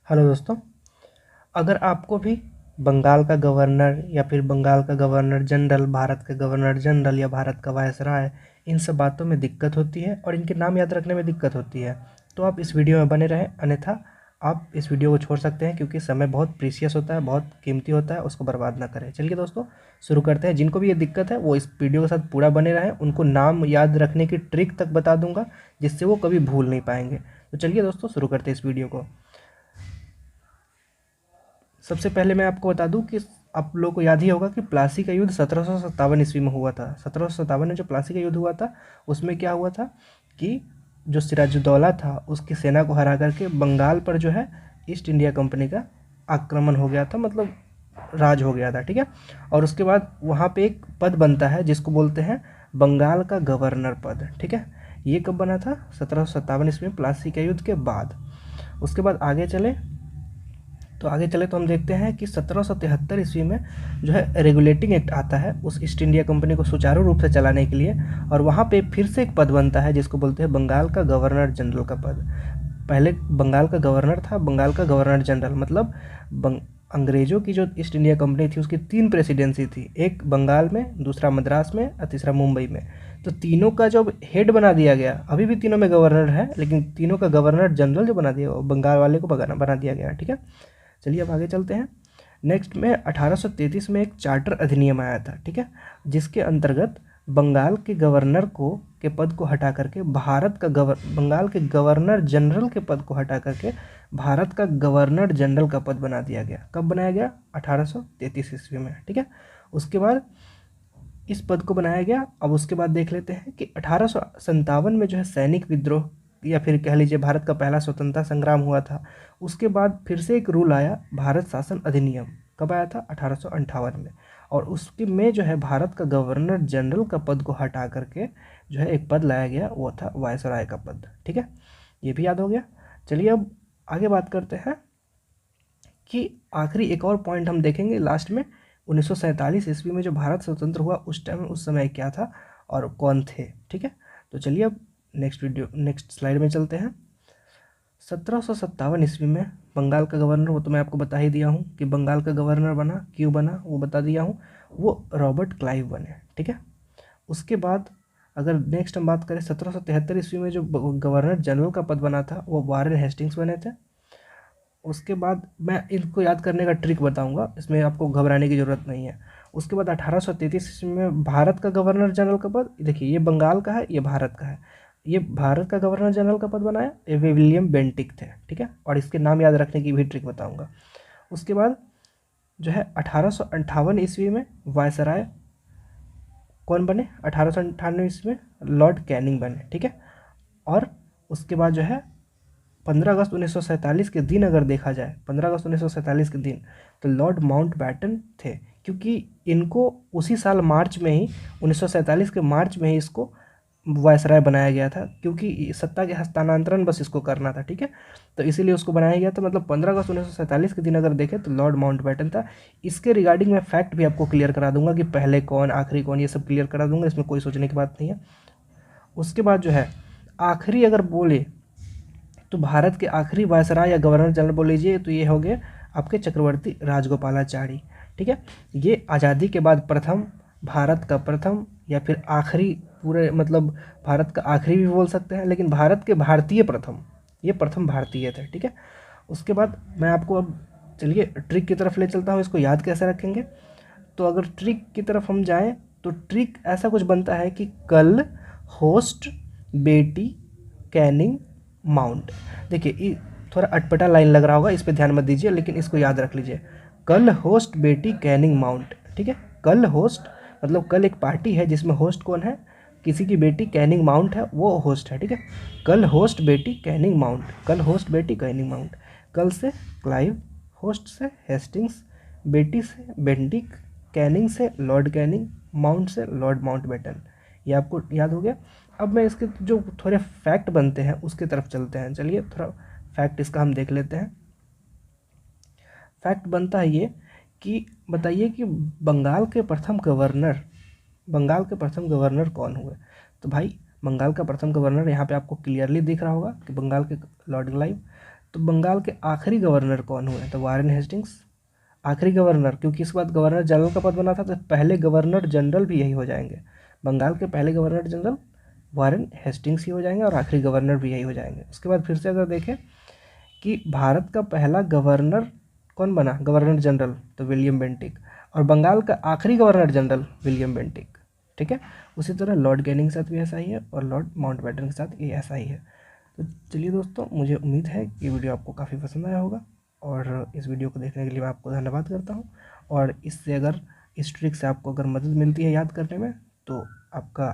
Hello दोस्तों। अगर आपको भी बंगाल का गवर्नर या फिर बंगाल का गवर्नर जनरल, भारत का गवर्नर जनरल या भारत का वायसराय, इन सब बातों में दिक्कत होती है और इनके नाम याद रखने में दिक्कत होती है तो आप इस वीडियो में बने रहें, अन्यथा आप इस वीडियो को छोड़ सकते हैं क्योंकि समय बहुत प्रीशियस होता है, बहुत कीमती होता है, उसको बर्बाद ना करें। चलिए दोस्तों शुरू करते हैं। जिनको भी ये दिक्कत है वो इस वीडियो के साथ पूरा बने रहें, उनको नाम याद रखने की ट्रिक तक बता दूंगा जिससे वो कभी भूल नहीं पाएंगे। तो चलिए दोस्तों शुरू करते हैं इस वीडियो को। सबसे पहले मैं आपको बता दूं कि आप लोगों को याद ही होगा कि प्लासी का युद्ध 1757 ईस्वी में हुआ था। 1757 में जो प्लासी का युद्ध हुआ था उसमें क्या हुआ था कि जो सिराजुद्दौला था उसकी सेना को हरा करके बंगाल पर जो है ईस्ट इंडिया कंपनी का आक्रमण हो गया था, मतलब राज हो गया था। ठीक है। और उसके बाद वहाँ पे एक पद बनता है जिसको बोलते हैं बंगाल का गवर्नर पद। ठीक है। ये कब बना था? 1757 ईस्वी में प्लासी का युद्ध के बाद। उसके बाद आगे चले तो हम देखते हैं कि 1773 ईस्वी में जो है रेगुलेटिंग एक्ट आता है उस ईस्ट इंडिया कंपनी को सुचारू रूप से चलाने के लिए, और वहाँ पे फिर से एक पद बनता है जिसको बोलते हैं बंगाल का गवर्नर जनरल का पद। पहले बंगाल का गवर्नर था, बंगाल का गवर्नर जनरल मतलब अंग्रेजों की जो ईस्ट इंडिया कंपनी थी उसकी 3 प्रेसिडेंसी थी, एक बंगाल में, दूसरा मद्रास में और तीसरा मुंबई में। तो तीनों का जब हेड बना दिया गया, अभी भी तीनों में गवर्नर है लेकिन तीनों का गवर्नर जनरल जो बना दिया वो बंगाल वाले को बना दिया गया। ठीक है। चलिए अब आगे चलते हैं। नेक्स्ट में 1833 में एक चार्टर अधिनियम आया था। ठीक है। जिसके अंतर्गत बंगाल के गवर्नर के पद को हटा करके बंगाल के गवर्नर जनरल के पद को हटा करके भारत का गवर्नर जनरल का पद बना दिया गया। कब बनाया गया? 1833 ईस्वी में। ठीक है। उसके बाद इस पद को बनाया गया। अब उसके बाद देख लेते हैं कि 1857 में जो है सैनिक विद्रोह या फिर कह लीजिए भारत का पहला स्वतंत्रता संग्राम हुआ था। उसके बाद फिर से एक रूल आया, भारत शासन अधिनियम। कब आया था? 1858 में। और उसके में जो है भारत का गवर्नर जनरल का पद को हटा करके जो है एक पद लाया गया, वो था वायसराय का पद। ठीक है। ये भी याद हो गया। चलिए अब आगे बात करते हैं कि आखिरी एक और पॉइंट हम देखेंगे लास्ट में। 1947 ईस्वी में जो भारत स्वतंत्र हुआ उस टाइम, उस समय क्या था और कौन थे। ठीक है। तो चलिए अब नेक्स्ट स्लाइड में चलते हैं। 1757 ईस्वी में बंगाल का गवर्नर, वो तो मैं आपको बता ही दिया हूँ कि बंगाल का गवर्नर बना, क्यों बना वो बता दिया हूँ, वो रॉबर्ट क्लाइव बने। ठीक है। उसके बाद अगर नेक्स्ट हम बात करें 1773 ईस्वी में जो गवर्नर जनरल का पद बना था वो वारेन हेस्टिंग्स बने थे। उसके बाद मैं इनको याद करने का ट्रिक बताऊंगा, इसमें आपको घबराने की ज़रूरत नहीं है। उसके बाद 1833 ईस्वी में भारत का गवर्नर जनरल का पद, देखिए ये बंगाल का है, ये भारत का है, ये भारत का गवर्नर जनरल का पद बनाया, ये विलियम बेंटिक थे। ठीक है। और इसके नाम याद रखने की भी ट्रिक बताऊंगा। उसके बाद जो है 1858 ईस्वी में वायसराय कौन बने? 1898 ईस्वी में लॉर्ड कैनिंग बने। ठीक है। और उसके बाद जो है 15 अगस्त 1947 के दिन अगर देखा जाए, 15 अगस्त 1947 के दिन, तो लॉर्ड माउंटबैटन थे, क्योंकि इनको उसी साल मार्च में ही 1947 के मार्च में ही इसको वायसराय बनाया गया था, क्योंकि सत्ता के हस्तांतरण बस इसको करना था। ठीक है। तो इसीलिए उसको बनाया गया था। मतलब 15 अगस्त 1947 के दिन अगर देखें तो लॉर्ड माउंटबैटन था। इसके रिगार्डिंग मैं फैक्ट भी आपको क्लियर करा दूंगा कि पहले कौन आखिरी कौन, ये सब क्लियर करा दूंगा, इसमें कोई सोचने की बात नहीं है। उसके बाद जो है आखिरी अगर बोले तो भारत के आखिरी वायसराय या गवर्नर जनरल बोल लीजिए तो ये हो गए आपके चक्रवर्ती राजगोपालाचारी। ठीक है। ये आज़ादी के बाद प्रथम, भारत का प्रथम या फिर आखिरी, पूरे मतलब भारत का आखिरी भी बोल सकते हैं, लेकिन भारत के भारतीय प्रथम, ये प्रथम भारतीय थे। ठीक है। उसके बाद मैं आपको अब चलिए ट्रिक की तरफ ले चलता हूँ, इसको याद कैसे रखेंगे। तो अगर ट्रिक की तरफ हम जाएं तो ट्रिक ऐसा कुछ बनता है कि कल, होस्ट, बेटी, कैनिंग, माउंट। देखिए ये थोड़ा अटपटा लाइन लग रहा होगा, इस पर ध्यान मत दीजिए, लेकिन इसको याद रख लीजिए। कल, होस्ट, बेटी, कैनिंग, माउंट। ठीक है। कल होस्ट मतलब कल एक पार्टी है जिसमें होस्ट कौन है? किसी की बेटी कैनिंग माउंट है, वो होस्ट है। ठीक है। कल, होस्ट, बेटी, कैनिंग, माउंट। कल, होस्ट, बेटी, कैनिंग, माउंट। कल से क्लाइव, होस्ट से हेस्टिंग्स, बेटी से बेंटिक, कैनिंग से लॉर्ड कैनिंग, माउंट से लॉर्ड माउंटबेटन। ये आपको याद हो गया। अब मैं इसके जो थोड़े फैक्ट बनते हैं उसकी तरफ चलते हैं। चलिए थोड़ा फैक्ट इसका हम देख लेते हैं। फैक्ट बनता है ये कि बताइए कि बंगाल के प्रथम गवर्नर कौन हुए? तो भाई बंगाल का प्रथम गवर्नर यहाँ पे आपको क्लियरली दिख रहा होगा कि बंगाल के लॉर्ड क्लाइव। तो बंगाल के आखिरी गवर्नर कौन हुए? तो वारेन हेस्टिंग्स आखिरी गवर्नर, क्योंकि इसके बाद गवर्नर जनरल का पद बना था, तो पहले गवर्नर जनरल भी यही हो जाएंगे। बंगाल के पहले गवर्नर जनरल वारेन हेस्टिंग्स ही हो जाएंगे और आखिरी गवर्नर भी यही हो जाएंगे। उसके बाद फिर से अगर देखें कि भारत का पहला गवर्नर कौन बना, गवर्नर जनरल, तो विलियम बेंटिक, और बंगाल का आखिरी गवर्नर जनरल विलियम बेंटिक। ठीक है, उसी तरह लॉर्ड कैनिंग के साथ भी ऐसा ही है और लॉर्ड माउंटबेटन के साथ ये ऐसा ही है। तो चलिए दोस्तों, मुझे उम्मीद है कि वीडियो आपको काफ़ी पसंद आया होगा और इस वीडियो को देखने के लिए मैं आपको धन्यवाद करता हूँ। और इससे अगर इस ट्रिक से आपको अगर मदद मिलती है याद करने में, तो आपका